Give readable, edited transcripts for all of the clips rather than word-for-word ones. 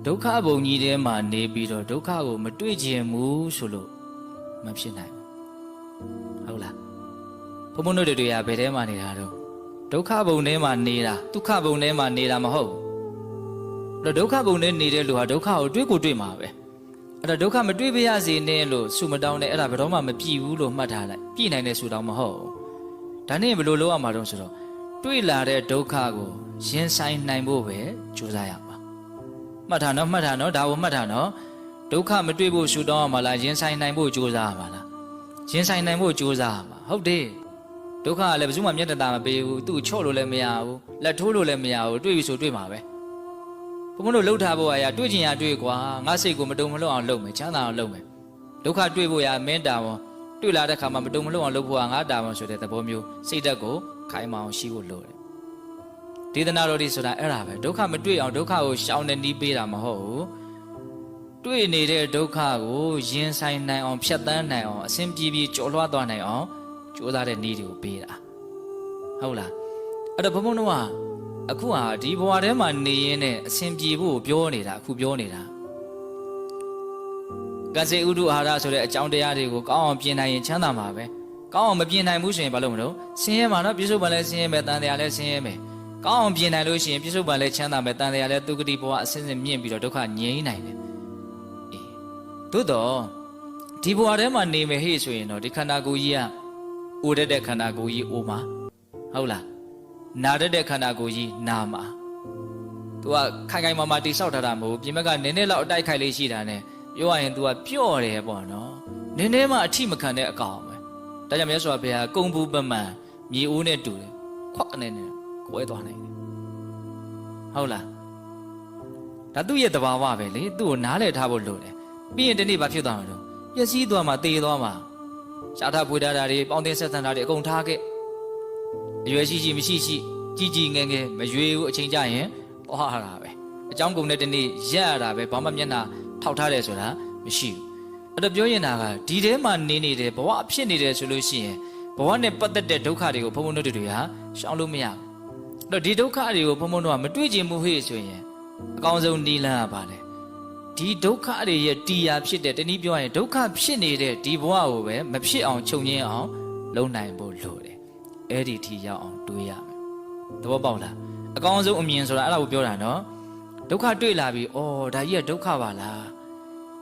ဒုက္ခဘုံကြီးထဲမှာနေပြီးတော့ဒုက္ခကိုမတွေ့ခြင်းဘူးဆိုလို့မဖြစ်နိုင်ဘူးဟုတ်လားဘုံဘုံတို့တွေကဘယ်ထဲမှာနေတာတော့ဒုက္ခဘုံထဲမှာနေတာဒုက္ခဘုံထဲမှာနေတာမဟုတ်ဘူးဒုက္ခဘုံထဲနေတဲ့လူဟာဒုက္ခကိုတွေ့ကိုတွေ့မှာပဲအဲ့တော့ဒုက္ခမတွေ့ပါရစေနဲ့လို့ဆုမတောင်းနဲ့အဲ့ဒါဘယ်တော့မှမပြည့်ဘူးလို့မှတ်ထားလိုက်ပြည့်နိုင်တဲ့ဆုတောင်းမဟုတ်ဒါနဲ့ဘယ်လိုလုပ်ရမှာတော့ဆိုတော့တွေ့လာတဲ့ဒုက္ခကိုရင်ဆိုင်နိုင်ဖို့ပဲကြိုးစားရမှာမှတ်ထားနော်ဒါကိုမှတ်ထားနော်ဒုက္ခမတွေ့ဖို့ဆုတောင်းရမှာလားရင်ဆိုင်နိုင်ဖို့ကြိုးစားရမှာလားရင်ဆိုင်နိုင်ဖို့ကြိုးစားရမှာဟုတ်တယ်ဒုက္ခကလည်းဘယ်သူမှမျက်နှာမပေးဘူးသူ့ချော့လို့လည်းမရဘူးလက်ထိုးလို့လည်းမရဘူးတွေ့ပြီဆိုတွေ့မှာပဲဘုံတို့လှုပ်ထားဖို့အရာတွေ့ချင်ရတွေ့ကွာငါစိတ်ကိုမတုံမလှုပ်အောင်လုပ်မယ်ချမ်းသာအောင်လုပ်မယ်ဒုက္ခတွေ့ဖို့ရာမင်းတာဝန်တွေ့လာတဲ့ခါမှာမတုံမလှုပ်အောင်လုပ်ဖို့ကငါတာဝန်ဆိုတဲ့သဘောမျိုးစိတ်ဓာတ်ကိုခိုင်မာအောင်ရှိဖို့လိုတယ်ဒေသနာတော်ဒီဆိုတာအဲ့ဒါပဲဒုက္ခမတွေ့အောင်ဒုက္ခကိုရှောင်နေနီးပေးတာမဟုတ်ဘူးတွေ့နေတဲ့ဒုက္ခကိုရင်ဆိုင်နိုင်အောင်ဖြတ်သန်းနိုင်အောင်အစဉ်ပြေပြေကျော်လွှားသွားနိုင်အောင်ကြိုးစားတဲ့နည်းတွေကိုပေးတာဟုတ်လားအဲ့တော့ဘုံတို့ကအခုဟာဒီဘဝထဲမှာနေရင်းနဲ့အစဉ်ပြေဖို့ပြောနေတာအခုပြောနေတာကစေဥဒုအာဟာရဆိုတဲ့အကြောင်းတရားတွေကိုကောင်းအောင်ပြင်နိုင်ရင်ချမ်းသာမှာပဲကောင်းအောင်မပြင်နိုင်ဘူးဆိုရင်ဘာလို့မလို့ဆင်းရဲမှာနော်ပြစ္ဆုတ်ပန်လည်းဆင်းရဲမယ်တန်တရားလည်းဆင်းရဲမယ်ကောင်းအောင်ပြင်နိုင်လို့ရှိရင်ပြစ္ဆုတ်ပန်လည်းချမ်းသာမယ်တန်တရားလည်းဒုက္ခတိဘဝအစဉ်စဉ်မြင့်ပြီးတော့ဒုက္ခငြိမ်းနိုင်တယ်သို့တော့ဒီဘဝထဲမှာနေမယ်ဟေ့ဆိုရင်တော့ဒီခန္ဓာကိုယ်ကြီးကအိုတတ်တဲ့ခန္ဓာကိုယ်ကြီးအိုမှာဟုတ်လားနာတတ်တဲ့ခန္ဓာကိုယ်ကြီးနာမှာသူကခိုင်ခိုင်မာမာတိဆောက်ထားတာမဟုတ်ပြင်ဘက်ကနည်းနည်းလောက်အတိုက်ခိုက်လေးရှိတာ ਨੇ ပြောရရင် तू ကပျော့တယ်ပေါ့နော်နည်းနည်းမှအထိမခံတဲ့အကောင်ပဲဒါကြောင့်မြတ်စွာဘုရားကုံဘူးပမှန်မြေအိုးနဲ့တူတယ်ခွက်နဲ့ကိုယ်သွားနိုင်တယ်ဟုတ်လားဒါသူ့ရဲ့သဘာဝပဲလေသူ့ကိုနားလည်ထားဖို့လိုတယ်ပြီးရင်ဒီနေ့ဘာဖြစ်သွားမှာတော့ပျက်စီးသွားမှာတေသွားမှာရှားထားဖွေထားတာတွေပေါင်းတင်ဆက်ဆံတာတွေအကုန်ထားခဲ့အရွယ်ရှိမရှိကြီးငယ်ငယ်မရွေဘူးအချိန်ကြရင်သွားတာပဲအကြောင်းကုန်တဲ့ဒီနေ့ရက်ရတာပဲဘာမှမျက်နှာထောက်ထားတယ်ဆိုတာမရှိဘူးအဲ့တော့ပြောရင်တာကဒီထဲမှာနေနေတယ်ဘဝဖြစ်နေတယ်ဆိုလို့ရှိရင်ဘဝနဲ့ပတ်သက်တဲ့ဒုက္ခတွေကိုဘုံဘုံတို့တွေဟာရှောင်လို့မရဘူးအဲ့တော့ဒီဒုက္ခတွေကိုဘုံဘုံတို့ကမတွေ့ချင်ဘူးဟေ့ဆိုရင်အကောင်းဆုံးနီးလန်းရပါလေဒီဒုက္ခတွေရဲ့တရားဖြစ်တဲ့တနည်းပြောရင်ဒုက္ခဖြစ်နေတဲ့ဒီဘဝကိုပဲမဖြစ်အောင်ချုပ်ငြင်းအောင်လုပ်နိုင်ဖို့လိုတယ်အဲ့ဒီထိရောက်အောင်တွေးရမယ်သဘောပေါက်လားအကောင်းဆုံးအမြင်ဆိုတာအဲ့ဒါကိုပြောတာနော်ဒုက္ခတွေ့လာပြီဩဒါကြီးကဒုက္ခပါလား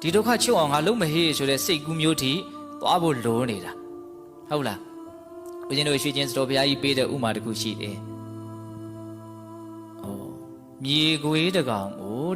ဒီဒုက္ခချုပ်အောင်ငါလုပ်မဟေးဆိုတဲ့စိတ်ကူးမျိုးထိသွားဖို့လိုနေတာဟုတ်လားဦးဇင်းတို့ရွှေချင်းစတော်ဘုရားကြီးပေးတဲ့ဥမာတစ်ခုရှိတယ်ဩမြေခွေးတကောင်ကို